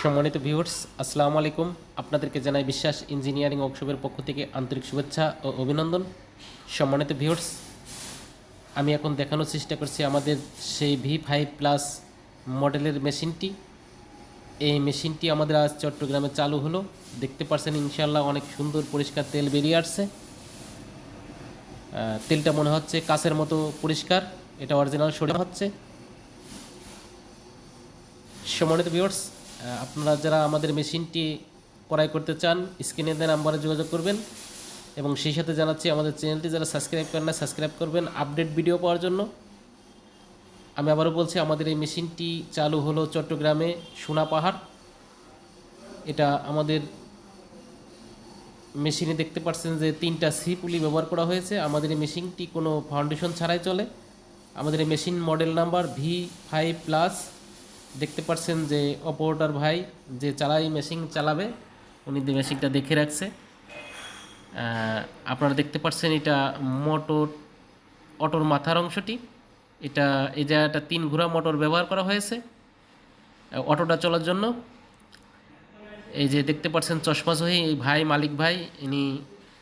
সম্মানিত ভিউয়ার্স, আসসালামু আলাইকুম। আপনাদেরকে জানাই বিশ্বাস ইঞ্জিনিয়ারিং ওয়ার্কশপের পক্ষ থেকে আন্তরিক শুভেচ্ছা ও অভিনন্দন। সম্মানিত ভিউয়ার্স, আমি এখন দেখানোর চেষ্টা করছি আমাদের সেই V5+ মডেলের মেশিনটি। এই মেশিনটি আমাদের আজ চট্টগ্রামে চালু হলো। দেখতে পাচ্ছেন ইনশাআল্লাহ অনেক সুন্দর পরিষ্কার তেল বেরিয়ে আসছে। তেলটা মনে হচ্ছে কাচের মতো পরিষ্কার, এটা অরিজিনাল সরে হচ্ছে। সম্মানিত ভিউয়ার্স, আপনারা যারা আমাদের মেশিনটি ক্রয় করতে চান স্ক্রিনে দেওয়া নাম্বারে যোগাযোগ করবেন এবং সেই সাথে জানাচ্ছি আমাদের চ্যানেলটি যারা সাবস্ক্রাইব করেন না সাবস্ক্রাইব করবেন আপডেট ভিডিও পাওয়ার জন্য। আমি আবারও বলছি, আমাদের এই মেশিনটি চালু হলো চট্টগ্রামে সোনা পাহাড়। এটা আমাদের মেশিনে দেখতে পাচ্ছেন যে 3টা সি পুলি ব্যবহার করা হয়েছে। আমাদের এই মেশিনটি কোনো ফাউন্ডেশন ছাড়াই চলে। আমাদের এই মেশিন মডেল নাম্বার V5+। দেখতে পাচ্ছেন যে অপারেটর ভাই যে মেশিন চালাবে উনি মেশিনটা দেখে রাখছে। আপনারা দেখতে পাচ্ছেন এটা অটোর মাথার অংশটি। এটা এই জায়গাটা 3 ঘোড়া মোটর ব্যবহার করা হয়েছে অটোটা চলার জন্য। এই যে দেখতে পাচ্ছেন চশমাসহী এই ভাই, মালিক ভাই, ইনি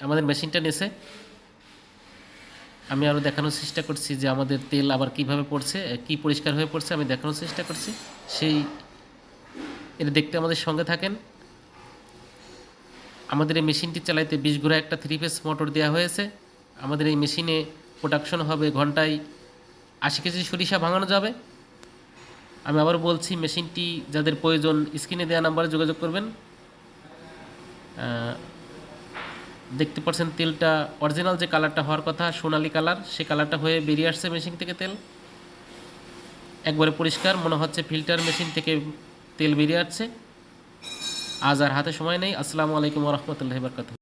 আমাদের মেশিনটা নিয়েছে। আমি আরও দেখানোর চেষ্টা করছি যে আমাদের তেল আবার কিভাবে পড়ছে, কি পরিষ্কার হয়ে পড়ছে আমি দেখানোর চেষ্টা করছি। এটা দেখতে আমাদের সঙ্গে থাকেন। আমাদের এই মেশিনটি চালাইতে 20 ঘোড়া একটা 3 ফেজ মোটর দেওয়া হয়েছে। আমাদের এই মেশিনে প্রোডাকশন হবে ঘন্টায় 80 কেজি সরিষা ভাঙানো যাবে। আমি আবার বলছি, মেশিনটি যাদের প্রয়োজন স্ক্রিনে দেওয়া নাম্বারে যোগাযোগ করবেন। দেখতে পাচ্ছেন তেলটা অরিজিনাল যে কালারটা হওয়ার কথা সোনালি কালার, সে কালারটা হয়ে বেরিয়ে আসছে মেশিন থেকে তেল। একবারে পরিষ্কার মনে হচ্ছে ফিল্টার মেশিন থেকে তেল বেরিয়ে আসছে। আজ আর হাতে সময় নেই। আসসালামু আলাইকুম ওয়া রাহমাতুল্লাহি ওয়া বারাকাতুহু।